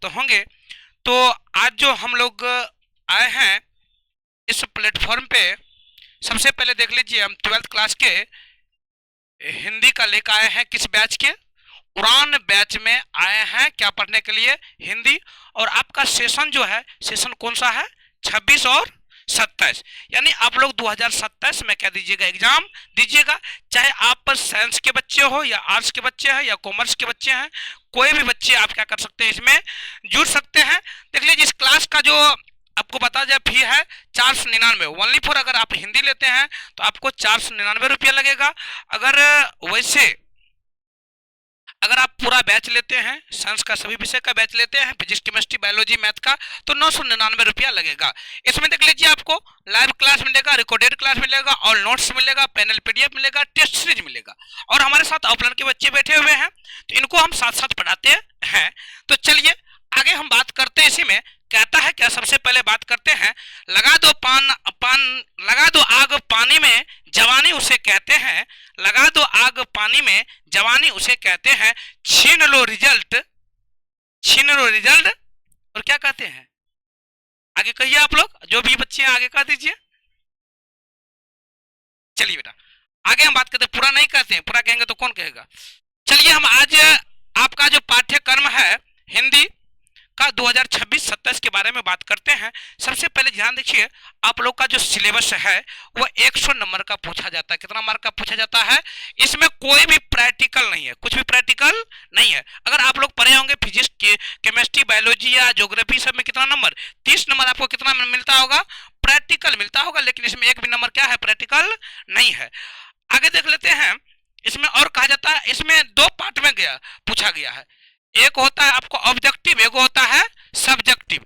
तो होंगे। तो आज जो हम लोग आए हैं इस प्लेटफॉर्म पे, सबसे पहले देख लीजिए, हम 12th क्लास के हिंदी का लेकर आए हैं। किस बैच के? उड़ान बैच में आए हैं। क्या पढ़ने के लिए? हिंदी। और आपका सेशन जो है, सेशन कौन सा है? 26 और 27। यानी आप लोग 2027 में क्या दीजिएगा? एग्जाम दीजिएगा। चाहे आप साइंस के बच्चे हो या आर्ट्स के बच्चे हैं या कॉमर्स के बच्चे हैं, कोई भी बच्चे आप क्या कर सकते हैं, इसमें जुड़ सकते हैं। देख लीजिए, इस क्लास का जो आपको बता जाए फी है 499 ओनली फॉर। अगर आप हिंदी लेते हैं तो आपको 499 रुपया लगेगा। अगर वैसे अगर आप पूरा बैच लेते हैं, साइंस का सभी विषय का बैच लेते हैं, फिजिक्स केमिस्ट्री बायोलॉजी मैथ का, तो 999 रुपया लगेगा। इसमें देख लीजिए, आपको लाइव क्लास मिलेगा, रिकॉर्डेड क्लास मिलेगा, और नोट्स मिलेगा, पैनल पीडीएफ मिलेगा, टेस्ट सीरीज मिलेगा। और हमारे साथ ऑफलाइन के बच्चे बैठे हुए हैं, तो इनको हम साथ साथ पढ़ाते हैं। तो चलिए आगे हम बात करते हैं। इसी में कहता है क्या, सबसे पहले बात करते हैं, लगा दो लगा दो आग पानी में, जवानी उसे कहते हैं। लगा दो आग पानी में, जवानी उसे कहते हैं। छीन लो रिजल्ट, छीन लो रिजल्ट, और क्या कहते हैं? आगे कहिए आप लोग, जो भी बच्चे हैं आगे कह दीजिए। चलिए बेटा, आगे हम बात करते हैं। पूरा नहीं कहते हैं, पूरा कहेंगे तो कौन कहेगा। चलिए हम आज आपका जो पाठ्यक्रम है हिंदी का 2026-27 के बारे में बात करते हैं। सबसे पहले ध्यान देखिए, आप लोग का जो सिलेबस है वो 100 नंबर का पूछा जाता है। कितना मार्क का पूछा जाता है? इसमें कोई भी प्रैक्टिकल नहीं है, कुछ भी प्रैक्टिकल नहीं है। अगर आप लोग पढ़े होंगे फिजिक्स केमिस्ट्री बायोलॉजी या ज्योग्राफी, सब में कितना नंबर? 30 नंबर आपको कितना मिलता होगा? प्रैक्टिकल मिलता होगा। लेकिन इसमें एक भी नंबर क्या है? प्रैक्टिकल नहीं है। आगे देख लेते हैं। इसमें और कहा जाता है, इसमें दो पार्ट में गया पूछा गया है। एक होता है आपको ऑब्जेक्टिव, एक होता है सब्जेक्टिव।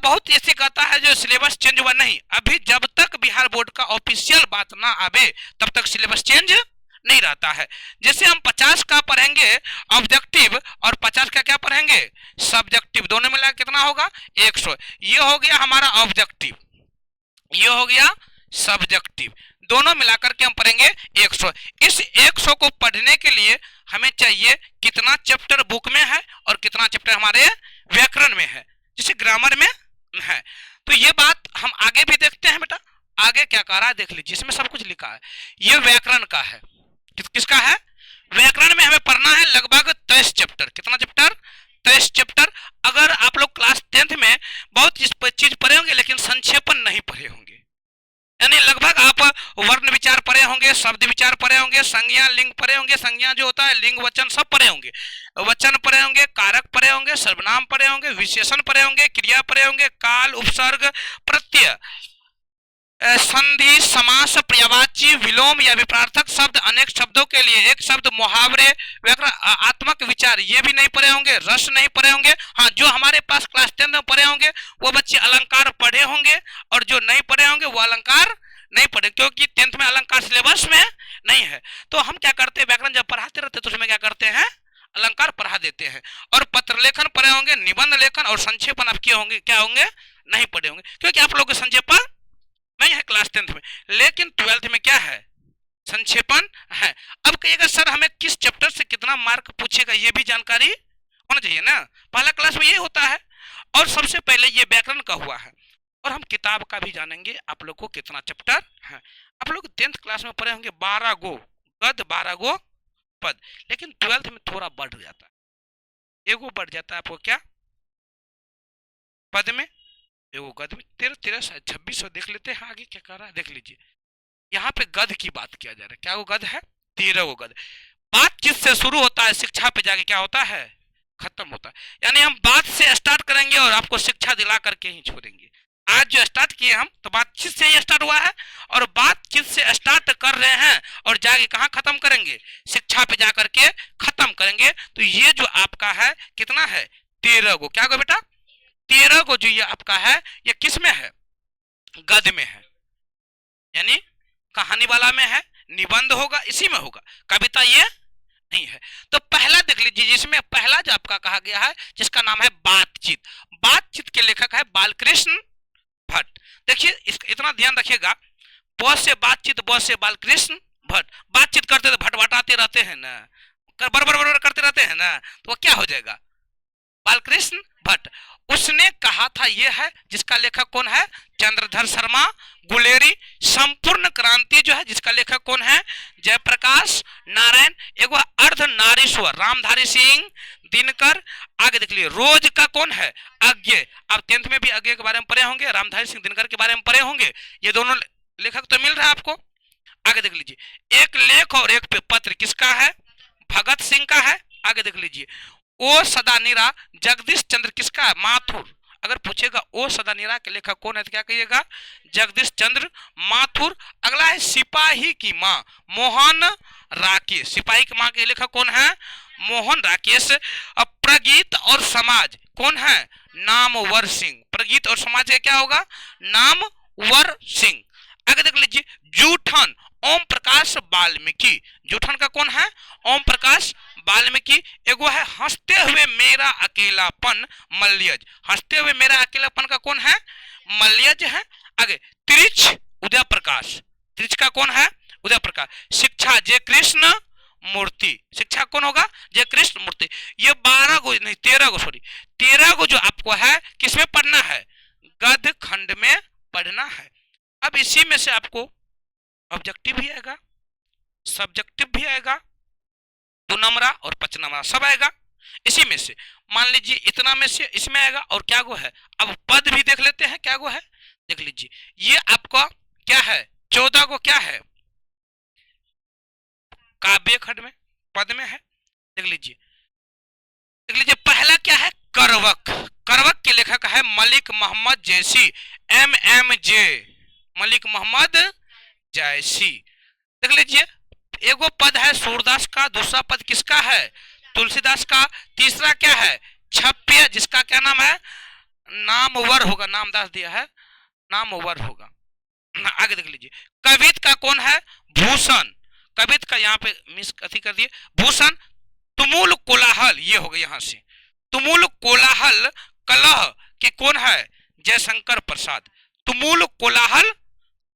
बहुत ऐसे कहता है जो सिलेबस चेंज हुआ नहीं। अभी जब तक बिहार बोर्ड का ऑफिशियल बात ना आवे तब तक सिलेबस चेंज नहीं रहता है। जैसे हम 50 का पढ़ेंगे ऑब्जेक्टिव और 50 का क्या पढ़ेंगे? सब्जेक्टिव। दोनों मिला कितना होगा? 100। ये हो गया हमारा ऑब्जेक्टिव, ये हो गया सब्जेक्टिव। दोनों मिलाकर के हम पढ़ेंगे 100। इस 100 को पढ़ने के लिए हमें चाहिए कितना चैप्टर बुक में है और कितना चैप्टर हमारे व्याकरण में है, जैसे ग्रामर में है। तो ये बात हम आगे भी देखते हैं बेटा। आगे क्या कह रहा है देख लीजिए, इसमें सब कुछ लिखा है। ये व्याकरण का है। किसका है? व्याकरण में हमें पढ़ना है लगभग 23 चैप्टर। कितना चैप्टर? 23 चैप्टर। अगर आप लोग क्लास 10th में बहुत चीज पढ़े होंगे लेकिन संक्षेपण नहीं पढ़े होंगे, यानी लगभग आप वर्ण विचार पढ़े होंगे, शब्द विचार पढ़े होंगे, संज्ञा लिंग पढ़े होंगे, संज्ञा जो होता है लिंग वचन सब पढ़े होंगे, वचन पढ़े होंगे, कारक पढ़े होंगे, सर्वनाम पढ़े होंगे, विशेषण पढ़े होंगे, क्रिया पढ़े होंगे, काल, उपसर्ग, प्रत्यय, संधि, समास, पर्यायवाची, विलोम या विपरार्थक शब्द, अनेक शब्दों के लिए एक शब्द, मुहावरे, व्याकरण, आत्मक विचार, ये भी नहीं पढ़े होंगे। रस नहीं पढ़े होंगे। हाँ, जो हमारे पास क्लास 10 में पढ़े होंगे वो बच्चे अलंकार पढ़े होंगे, और जो नहीं पढ़े होंगे वो अलंकार नहीं पढ़े, क्योंकि 10th में अलंकार सिलेबस में नहीं है। तो हम क्या करते हैं, व्याकरण जब पढ़ाते रहते तो उसमें क्या करते हैं, अलंकार पढ़ा देते हैं। और पत्र लेखन पढ़े होंगे, निबंध लेखन और संक्षेपण आप किए होंगे, क्या होंगे, नहीं पढ़े होंगे, क्योंकि आप लोग संक्षेपण नहीं है क्लास 10th में। लेकिन 12th में क्या है, संक्षेपण है। अब कहिएगा सर हमें किस चैप्टर से कितना मार्क पूछेगा, ये भी जानकारी होना चाहिए ना। पहला क्लास में ये होता है। और सबसे पहले ये व्याकरण का हुआ है, और हम किताब का भी जानेंगे आप लोग को कितना चैप्टर है। आप लोग 10th क्लास में पढ़े होंगे 12 गो गद, 12 गो पद, लेकिन 12th में थोड़ा बढ़ जाता है, एगो बढ़ जाता है आपको क्या पद में, एगो गद में। 13 2600 देख लेते हैं आगे क्या कर रहा है, देख लीजिए। यहाँ पे गद की बात किया जा रहा है। क्या वो गद है? 13 गो गद। बात किससे शुरू होता है, शिक्षा पे जाके क्या होता है, खत्म होता है। यानी हम बात से स्टार्ट करेंगे और आपको शिक्षा दिला करके ही छोड़ेंगे। आज जो स्टार्ट किए हम, तो बातचीत से ही स्टार्ट हुआ है, और बातचीत से स्टार्ट कर रहे हैं और जाके कहाँ खत्म करेंगे, शिक्षा पे जाकर के खत्म करेंगे। तो ये जो आपका है कितना है, 13 गो। क्या गो बेटा? 13 गो जो ये आपका है, ये किस में है, गद में है, यानी कहानी वाला में है। निबंध होगा इसी में होगा, कविता ये नहीं है। तो पहला देख लीजिए, जिसमें पहला जो आपका कहा गया है, जिसका नाम है बातचीत। बातचीत के लेखक है बालकृष्ण भट्ट। देखिए इतना ध्यान रखिएगा, ब से बातचीत, ब से बालकृष्ण भट्ट। बातचीत करते तो भटभटाते रहते हैं ना, बरबर करते रहते हैं ना, तो वो क्या हो जाएगा, बालकृष्ण भट्ट। उसने कहा था यह है, जिसका लेखक कौन है? चंद्रधर शर्मा गुलेरी। संपूर्ण क्रांति जो है जिसका लेखक कौन है? जयप्रकाश नारायण। एगो अर्ध नारीश्वर रामधारी सिंह दिनकर। आगे देख लीजिए, रोज का कौन है? अज्ञे। आप 10th में भी अज्ञे के बारे में पढ़े होंगे, रामधारी सिंह दिनकर के बारे में पढ़े होंगे। ये दोनों लेखक तो मिल रहा है आपको। आगे देख लीजिए, एक लेख और एक पत्र किसका है? भगत सिंह का है। आगे देख लीजिए, ओ सदा निरा जगदीश चंद्र किसका है? माथुर। अगर पूछेगा ओ सदा निरा के लेखक कौन है तो क्या कहिएगा? जगदीश चंद्र माथुर। अगला है सिपाही की माँ मोहन राकेश। सिपाही की माँ के लेखक कौन है? मोहन राकेश। अब प्रगीत और समाज कौन है? नामवर सिंह। प्रगीत और समाज का क्या होगा? नामवर सिंह। आगे देख लीजिए, जूठन ओम प्रकाश वाल्मीकि। जूठन का कौन है? ओम प्रकाश वाल्मीकि। एगो है हंसते हुए मेरा अकेलापन मल्यज। हंसते हुए मेरा अकेलापन का कौन है? मल्यज है। आगे त्रिच उदय प्रकाश। त्रिच का कौन है? उदय प्रकाश। शिक्षा जय कृष्ण मूर्ति। शिक्षा कौन होगा? जय कृष्ण मूर्ति। ये 12 गो नहीं 13 गो, सॉरी 13 गो जो आपको है किसमें पढ़ना है? गद्य खंड में पढ़ना है। अब इसी में से आपको ऑब्जेक्टिव भी आएगा, सब्जेक्टिव भी आएगा, 2 नंबरा और 5 नंबरा सब आएगा इसी में से। मान लीजिए इतना में से इसमें आएगा। और क्या गो है? अब पद भी देख लेते हैं क्या गो है। देख लीजिए, ये आपका क्या है? 14 गो क्या है? काव्य खंड में पद में है। देख लीजिए, देख लीजिए, पहला क्या है? करवक। करवक के लेखक है मलिक मोहम्मद जैसी। MMJ मलिक मोहम्मद जैसी। देख लीजिए, एगो पद है सूरदास का, दूसरा पद किसका है? तुलसीदास का। तीसरा क्या है? छप्य, जिसका क्या नाम है? नामवर होगा, नामदास दिया है, नामवर होगा। आगे देख लीजिए, कवित का कौन है? भूषण। कवित का यहाँ पे मिस अति कर दिए, भूषण। तुमुल कोलाहल, ये हो गया यहाँ से। तुमुल कोलाहल कलह के कौन है? जयशंकर प्रसाद। तुमुल कोलाहल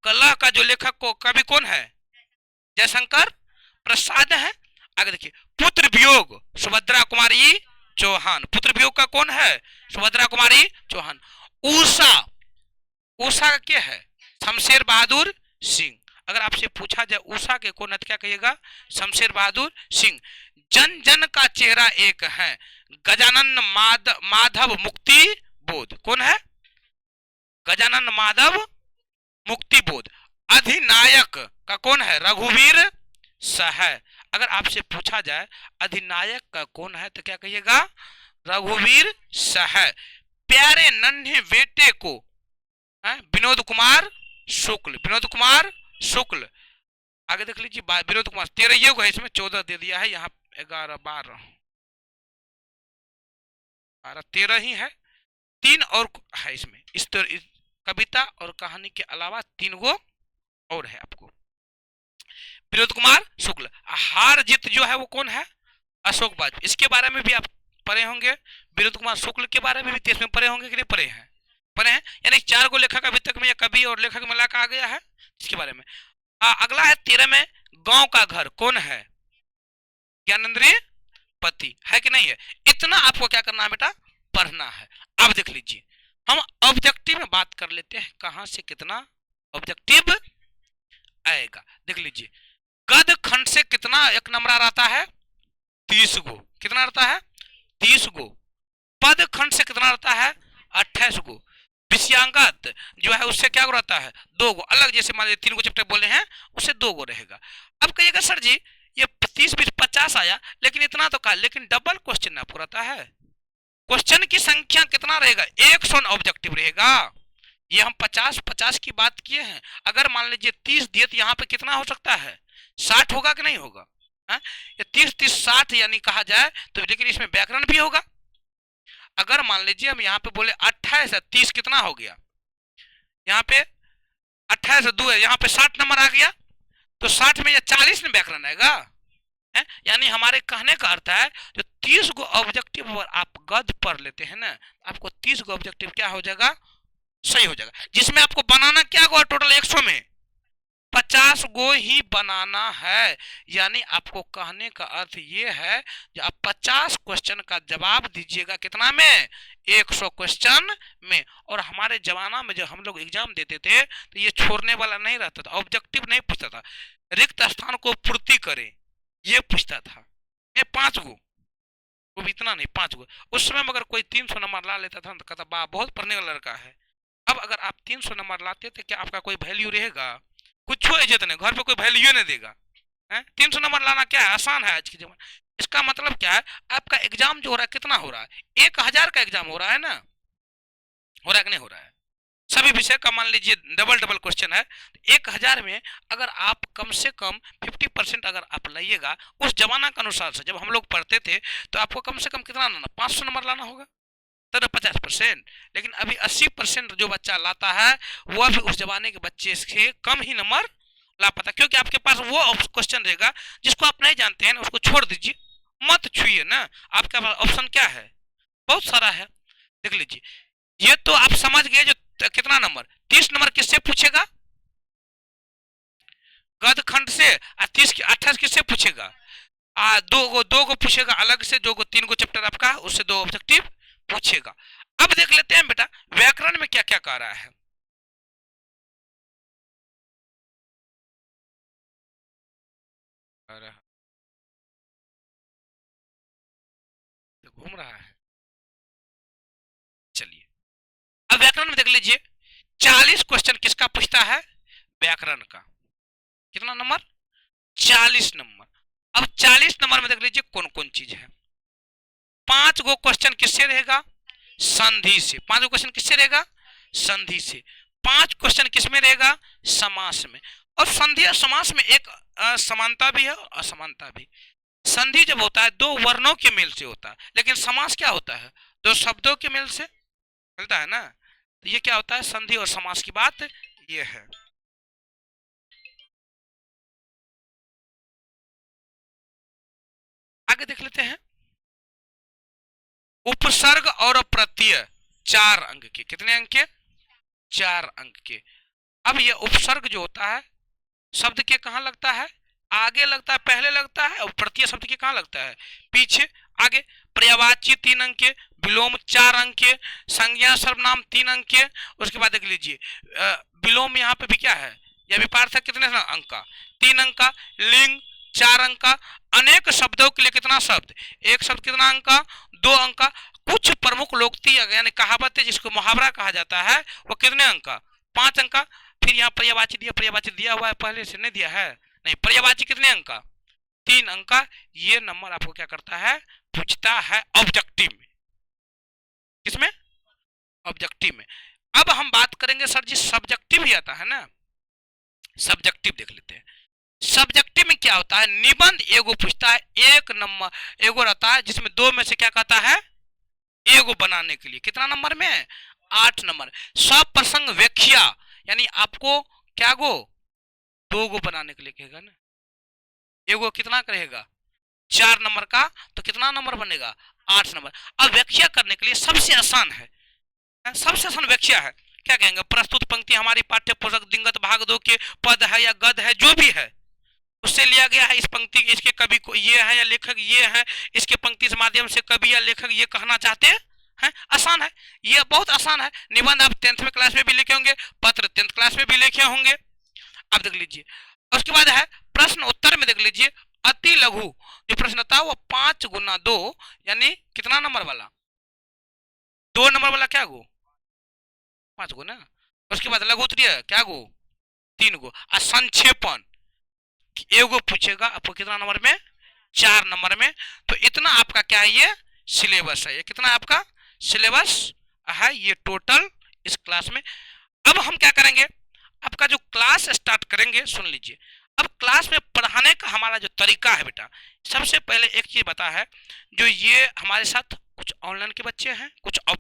कलह का जो लेखक को कवि कौन है? जयशंकर प्रसाद है। आगे देखिए, पुत्र वियोग सुभद्रा कुमारी चौहान। पुत्र वियोग का कौन है? सुभद्रा कुमारी चौहान। उषा, उषा का क्या है? शमशेर बहादुर सिंह। अगर आपसे पूछा जाए उषा के कौन है तो क्या कहिएगा? शमशेर बहादुर सिंह। जन जन का चेहरा एक है, गजानन माधव मुक्ति बोध। कौन है? गजानन माधव मुक्ति बोध। अधिनायक का कौन है? रघुवीर सहाय। अगर आपसे पूछा जाए अधिनायक का कौन है तो क्या कहिएगा? रघुवीर सहाय। प्यारे नन्हे बेटे को विनोद कुमार शुक्ल। विनोद कुमार शुक्ल। आगे देख लीजिए, विनोद कुमार 13 ये है, इसमें 14 दे दिया है, यहाँ 11 12 13 ही है। 3 और है इसमें। इस कविता और कहानी के अलावा 3 गो और है आपको। विनोद कुमार शुक्ल। हार जीत जो है वो कौन है? अशोक वाजपेयी। इसके बारे में भी आप पढ़े होंगे। विनोद कुमार शुक्ल के बारे में भी इसमें पढ़े होंगे कि नहीं पढ़े हैं? पढ़े हैं। यानी 4 गो लेखक अभी तक में, या कवि और लेखक मिला आ गया है इसके बारे में। अगला है 13 में, गांव का घर कौन है? ज्ञानेंद्र पति है कि नहीं है? इतना आपको क्या करना है बेटा? पढ़ना है। अब देख लीजिए, हम ऑब्जेक्टिव में बात कर लेते हैं, कहां से कितना ऑब्जेक्टिव आएगा। देख लीजिए, गद खंड से कितना एक नंबर आता है? 30 गो। कितना आता है? 30 गो। पद खंड से कितना आता है? 28 गो। विषयांगत जो है उससे क्या रहता है? 2 गो। अलग जैसे मान लीजिए 3 गो चैप्टर बोले हैं, उससे 2 गो रहेगा। अब कहिएगा सर जी ये 30 20 50 आया, लेकिन इतना तो कहा, लेकिन डबल क्वेश्चन आपको रहता है। क्वेश्चन की संख्या कितना रहेगा? 100 ऑब्जेक्टिव रहेगा। ये हम 50 की बात किए हैं। अगर मान लीजिए 30 दिए तो यहाँ पे कितना हो सकता है? 60 होगा कि नहीं होगा? ये 30 30 60 यानी कहा जाए तो, लेकिन इसमें व्याकरण भी होगा। अगर मान लीजिए हम यहाँ पे बोले 28 है, 30 कितना हो गया? यहाँ पे 28 से 2 है, यहाँ पे 60 नंबर आ गया, तो 60 में या 40 में व्याकरण आएगा। यानी हमारे कहने का अर्थ है जो 30 गो ऑब्जेक्टिव आप गद पढ़ लेते हैं ना, आपको 30 गो ऑब्जेक्टिव क्या हो जाएगा? सही हो जाएगा। जिसमें आपको बनाना क्या होगा? टोटल 100 में 50 गो ही बनाना है। यानी आपको कहने का अर्थ ये है कि आप 50 क्वेश्चन का जवाब दीजिएगा कितना में, 100 क्वेश्चन में। और हमारे जमाना में जब हम लोग एग्जाम देते थे तो ये छोड़ने वाला नहीं रहता था, ऑब्जेक्टिव नहीं पूछता था, रिक्त स्थान को पूर्ति करें ये पूछता था। ये 5 गो, वो भी इतना नहीं, 5 गो। उस समय अगर कोई 300 नंबर ला लेता था तो कहता वाह बहुत पढ़ने वाला लड़का है। अब अगर आप 300 नंबर लाते थे क्या आपका कोई वैल्यू रहेगा? कुछ इज्जत नहीं, घर पे कोई वैल्यू नहीं देगा। 300 नंबर लाना क्या है, आसान है आज के जमाने। इसका मतलब क्या है, आपका एग्जाम जो हो रहा है कितना हो रहा है, 1000 का एग्जाम हो रहा है ना, हो रहा है कि नहीं हो रहा है? सभी विषय का मान लीजिए डबल डबल क्वेश्चन है, 1000 में अगर आप कम से कम 50% अगर आप लाइएगा उस जमाना के अनुसार से, जब हम लोग पढ़ते थे तो आपको कम से कम कितना लाना, 500 नंबर लाना होगा, तब 50%। लेकिन अभी 80% जो बच्चा लाता है वह भी उस जमाने के बच्चे से कम ही नंबर ला पाता, क्योंकि आपके पास वो क्वेश्चन रहेगा जिसको आप नहीं जानते हैं ना, उसको छोड़ दीजिए, मत छुइए ना। आपके पास ऑप्शन क्या है, बहुत सारा है, देख लीजिए। ये तो आप समझ गए जो कितना नंबर, 30 नंबर किससे पूछेगा, गद खंड से। 28 किससे पूछेगा, दो को पूछेगा अलग से, 2 को 3 को चैप्टर आपका, उससे 2 ऑब्जेक्टिव पूछेगा। अब देख लेते हैं बेटा व्याकरण में क्या क्या कह रहा है। घूम रहा है, चलिए अब व्याकरण में देख लीजिए 40 क्वेश्चन किसका पूछता है, व्याकरण का। कितना नंबर, 40 नंबर। अब 40 नंबर में देख लीजिए कौन कौन चीज है। 5 गो क्वेश्चन किससे रहेगा, संधि से। 5 गो क्वेश्चन किससे रहेगा, संधि से। 5 क्वेश्चन किसमें रहेगा, समास में। और संधि और समास में एक समानता भी है और असमानता भी। संधि जब होता है 2 वर्णों के मेल से होता है, लेकिन समास क्या होता है, 2 शब्दों के मेल से मिलता है ना। तो ये क्या होता है, संधि और समास की बात ये है। आगे देख लेते हैं उपसर्ग और प्रत्यय 4 अंक के। कितने अंक के, 4 अंक के। अब ये उपसर्ग जो होता है शब्द के कहां लगता है, आगे लगता है, पहले लगता है, और प्रत्यय शब्द के कहां लगता है, पीछे। आगे पर्यायवाची 3 अंक के, विलोम 4 अंक के, संज्ञा सर्वनाम 3 अंक के। उसके बाद देख लीजिए विलोम यहाँ पे भी क्या है, यह विपार्थक कितने अंक का, 3 अंक का। लिंग 4 अंक का। अनेक शब्दों के लिए कितना शब्द, एक शब्द कितना अंक का, 2 अंक का। कुछ प्रमुख लोकोक्ति यानी कहावतें जिसको मुहावरा कहा जाता है वो कितने अंक का, 5 अंक का। फिर यहाँ पर्यायवाची दिया हुआ है, पहले से नहीं दिया है, नहीं। पर्यायवाची कितने अंक का, 3 अंक का। ये नंबर आपको क्या करता है, पूछता है ऑब्जेक्टिव में। किसमें, ऑब्जेक्टिव में। अब हम बात करेंगे सर जी सब्जेक्टिव ही आता है ना, सब्जेक्टिव देख लेते हैं। सब्जेक्टिव में क्या होता है, निबंध एगो पूछता है, एक नंबर एगो रहता है जिसमें 2 में से क्या कहता है, एगो बनाने के लिए। कितना नंबर में, 8 नंबर। सब प्रसंग व्याख्या यानी आपको क्या गो, 2 गो बनाने के लिए कहेगा ना, एगो कितना करेगा, 4 नंबर का, तो कितना नंबर बनेगा, 8 नंबर। अब व्याख्या करने के लिए सबसे आसान है, सबसे आसान व्याख्या है, क्या कहेंगे, प्रस्तुत पंक्ति हमारी पाठ्य पुस्तक दिनगत भाग 2 के पद है या गद है, जो भी है उससे लिया गया है। इस पंक्ति इसके कवि को ये है या लेखक ये है, इसके पंक्ति के माध्यम से कवि या लेखक ये कहना चाहते हैं। आसान है, ये बहुत आसान है। निबंध आप 10th में क्लास में भी लिखे होंगे, पत्र 10th क्लास में भी लिखे होंगे। अब देख लीजिए उसके बाद है प्रश्न उत्तर में देख लीजिए अति लघु जो प्रश्न था वो 5 गुना 2 यानी कितना नंबर वाला, 2 नंबर वाला क्या गो, 5 गो ना। उसके बाद लघु उत्तरीय क्या गो, 3 गो। और संक्षेपण एगो पूछेगा आपको कितना नंबर में, 4 नंबर में। तो इतना आपका क्या है, ये सिलेबस है। ये कितना आपका सिलेबस है ये टोटल इस क्लास में। अब हम क्या करेंगे, आपका जो क्लास स्टार्ट करेंगे, सुन लीजिए। अब क्लास में पढ़ाने का हमारा जो तरीका है बेटा, सबसे पहले एक चीज बता है, जो ये हमारे साथ कुछ ऑनलाइन के बच्चे हैं, कुछ